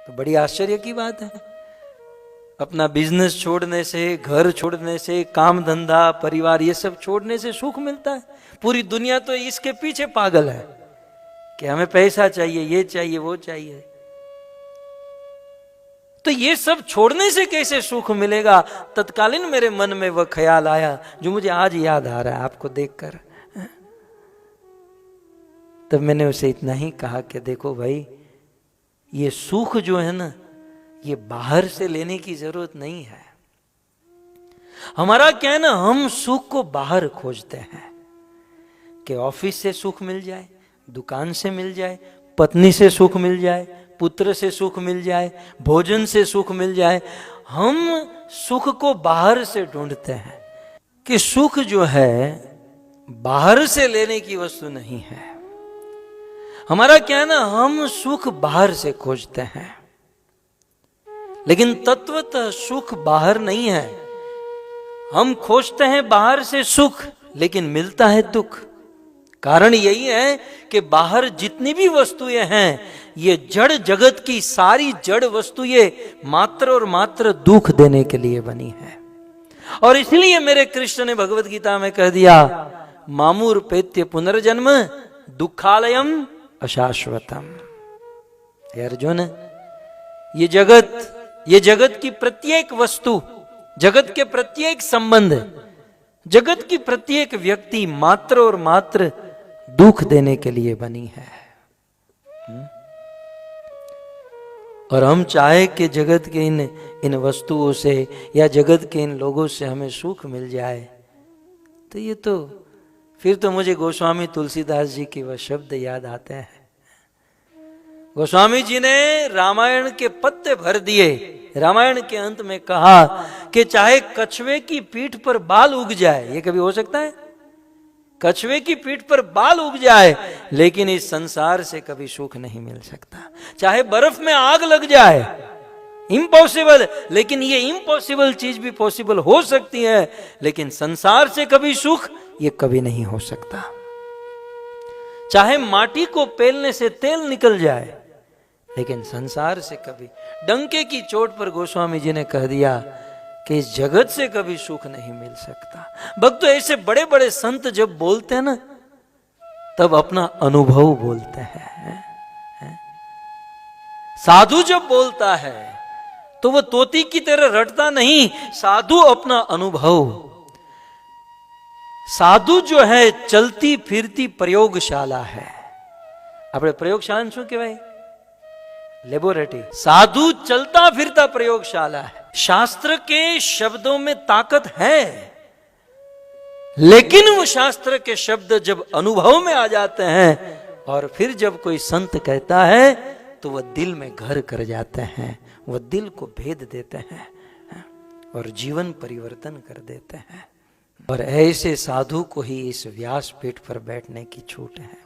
तो बड़ी आश्चर्य की बात है। अपना बिजनेस छोड़ने से, घर छोड़ने से, काम धंधा, परिवार, ये सब छोड़ने से सुख मिलता है। पूरी दुनिया तो इसके पीछे पागल है कि हमें पैसा चाहिए, ये चाहिए, वो चाहिए। तो ये सब छोड़ने से कैसे सुख मिलेगा? तत्कालीन मेरे मन में वह ख्याल आया जो मुझे आज याद आ रहा है आपको देखकर। तब मैंने उसे इतना ही कहा कि देखो भाई, ये सुख जो है ना, ये बाहर से लेने की जरूरत नहीं है। हमारा क्या है ना, हम सुख को बाहर खोजते हैं कि ऑफिस से सुख मिल जाए, दुकान से मिल जाए, पत्नी से सुख मिल जाए, पुत्र से सुख मिल जाए, भोजन से सुख मिल जाए। हम सुख को बाहर से ढूंढते हैं कि सुख जो है बाहर से लेने की वस्तु नहीं है। हमारा क्या है ना, हम सुख बाहर से खोजते हैं, लेकिन तत्वतः सुख बाहर नहीं है। हम खोजते हैं बाहर से सुख, लेकिन मिलता है दुख। कारण यही है कि बाहर जितनी भी वस्तुएं हैं, ये जड़ जगत की सारी जड़ वस्तुएं मात्र और मात्र दुख देने के लिए बनी है। और इसलिए मेरे कृष्ण ने भगवत गीता में कह दिया, मामूर्पेत्य पुनर्जन्म दुखालयम अशाश्वतम। हे अर्जुन, ये जगत की प्रत्येक वस्तु, जगत के प्रत्येक संबंध, जगत की प्रत्येक व्यक्ति मात्र और मात्र दुख देने के लिए बनी है। और हम चाहे कि जगत के इन वस्तुओं से या जगत के इन लोगों से हमें सुख मिल जाए, तो ये तो फिर तो मुझे गोस्वामी तुलसीदास जी के वह शब्द याद आते हैं। गोस्वामी जी ने रामायण के पत्ते भर दिए। रामायण के अंत में कहा कि चाहे कछुए की पीठ पर बाल उग जाए, ये कभी हो सकता है? कछुए की पीठ पर बाल उग जाए, लेकिन इस संसार से कभी सुख नहीं मिल सकता। चाहे बर्फ में आग लग जाए, इम्पॉसिबल, लेकिन ये इम्पॉसिबल चीज भी पॉसिबल हो सकती है, लेकिन संसार से कभी सुख ये कभी नहीं हो सकता। चाहे माटी को पेलने से तेल निकल जाए, लेकिन संसार से कभी, डंके की चोट पर गोस्वामी जी ने कह दिया कि इस जगत से कभी सुख नहीं मिल सकता। भक्तों, ऐसे बड़े बड़े संत जब बोलते हैं ना, तब अपना अनुभव बोलते हैं। साधु जब बोलता है तो वह तोती की तरह रटता नहीं, साधु अपना अनुभव। साधु जो है चलती फिरती प्रयोगशाला है। अपने प्रयोगशाला शू के भाई लेबोरेटरी। साधु चलता फिरता प्रयोगशाला है। शास्त्र के शब्दों में ताकत है, लेकिन वो शास्त्र के शब्द जब अनुभव में आ जाते हैं और फिर जब कोई संत कहता है तो वह दिल में घर कर जाते हैं, वह दिल को भेद देते हैं और जीवन परिवर्तन कर देते हैं। और ऐसे साधु को ही इस व्यासपीठ पर बैठने की छूट है।